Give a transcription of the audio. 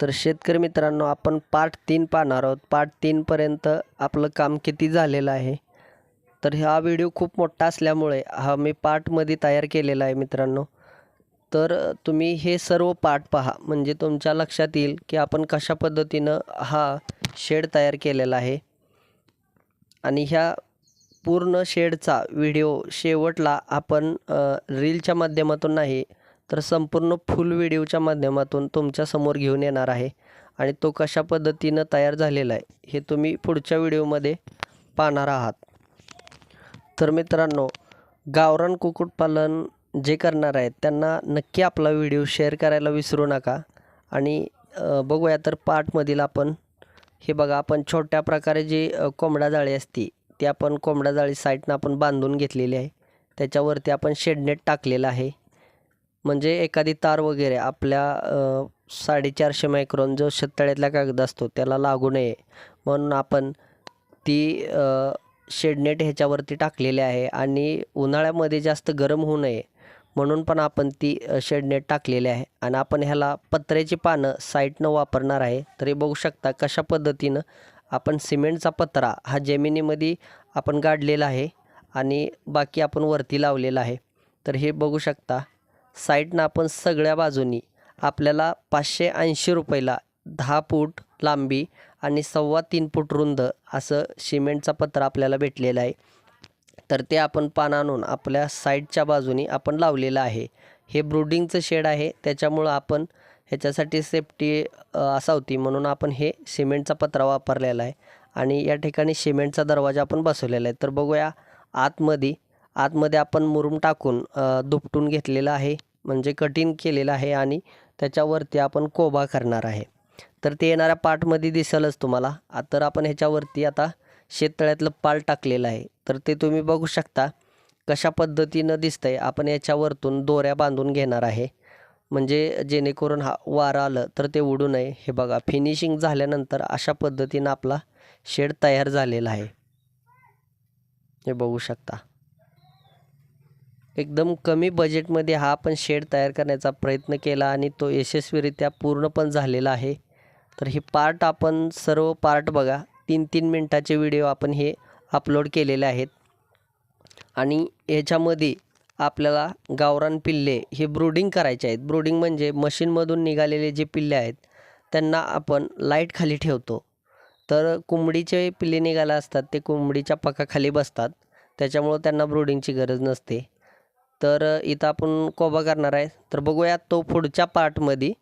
तर शेतकरी मित्रांनो, आपण पार्ट 3 पाहणार आहोत. पार्ट 3 पर्यंत आपलं काम किती झालेलं आहे. तर हा व्हिडिओ खूप मोठा असल्यामुळे हा मी पार्टमध्ये तयार केलेला आहे मित्रांनो. तर तुम्ही हे सर्व पार्ट पहा, म्हणजे तुमच्या लक्षात येईल की आपण कशा पद्धतीनं हा शेड तयार केलेला आहे. आणि ह्या पूर्ण शेडचा व्हिडिओ शेवटला आपण रीलच्या माध्यमातून नाही, तर संपूर्ण फुल व्हिडिओच्या माध्यमातून तुमच्यासमोर घेऊन येणार आहे. आणि तो कशा पद्धतीनं तयार झालेला आहे हे तुम्ही पुढच्या व्हिडिओमध्ये पाहणार आहात. तर मित्रांनो, गावरान कुक्कुटपालन जे करणार आहेत त्यांना नक्की आपला व्हिडिओ शेअर करायला विसरू नका. आणि बघूया तर पार्टमधील आपण हे बघा, आपण छोट्या प्रकारे जी कोंबडा जाळी असते ती आपण कोंबडा जाळी साईडनं आपण बांधून घेतलेली आहे. त्याच्यावरती आपण शेडनेट टाकलेलं आहे, म्हणजे एखादी तार वगैरे आपल्या 450 मायक्रॉन जो शेततळ्यातला कागद असतो त्याला लागू नये म्हणून आपण ती शेडनेट ह्याच्यावरती टाकलेली आहे. आणि उन्हाळ्यामध्ये जास्त गरम होऊ नये म्हणून पण आपण ती शेडनेट टाकलेली आहे. आणि आपण ह्याला पत्र्याची पानं साईडनं वापरणार आहे. तर हे बघू शकता कशा पद्धतीनं आपण सिमेंटचा पत्रा हा जमिनीमध्ये आपण गाडलेला आहे आणि बाकी आपण वरती लावलेला आहे. तर हे बघू शकता साईडनं आपण सगळ्या बाजूनी आपल्याला 580 रुपयाला 10 फूट लांबी आणि 3.25 फूट रुंद असं सिमेंटचा पत्रा आपल्याला भेटलेला आहे. तर ते आपण पान आणून आपल्या साईडच्या बाजूनी आपण लावलेलं आहे. हे ब्रूडिंगचं शेड आहे, त्याच्यामुळं आपण ह्याच्यासाठी सेफ्टी असावी म्हणून आपण हे सिमेंटचा पत्रा वापरलेला आहे. आणि या ठिकाणी सिमेंटचा दरवाजा आपण बसवलेला आहे. तर बघूया आतमध्ये आपण मुरुम टाकून दुपटून घेतलेला आहे, म्हणजे कटिंग केलेलं आहे. आणि त्याच्यावरती आपण कोबा करणार आहे. तर ते येणाऱ्या पार्टमध्ये दिसेलच तुम्हाला. तर आपण ह्याच्यावरती आता शेततळ्यातलं पाल टाकलेलं आहे. तर ते तुम्ही बघू शकता कशा पद्धतीनं दिसतंय. आपण याच्यावरतून दोऱ्या बांधून घेणार आहे, म्हणजे जेणेकरून वारं आलं तर ते उडू नये. हे बघा, फिनिशिंग झाल्यानंतर अशा पद्धतीनं आपला शेड तयार झालेला आहे. हे बघू शकता, एकदम कमी बजेटमध्ये हा आपण शेड तयार करण्याचा प्रयत्न केला आणि तो यशस्वीरित्या पूर्ण पण झालेला आहे. तर हे पार्ट आपण सर्व पार्ट बघा, 3-3 मिनटाचे व्हिडिओ आपण हे अपलोड केलेले आहेत. आणि ह्याच्यामध्ये आपल्याला गावरान पिल्ले हे ब्रूडिंग करायचे आहेत. ब्रूडिंग म्हणजे मशीनमधून निघालेले जे पिल्ले आहेत त्यांना आपण लाईट खाली ठेवतो. तर कोंबडीचे पिल्ले निघाले असतात ते कोंबडीच्या पकाखाली बसतात, त्याच्यामुळं त्यांना ब्रूडिंगची गरज नसते. तर इथं आपण कोबा करणार आहे. तर बघूया तो पुढच्या पार्टमध्ये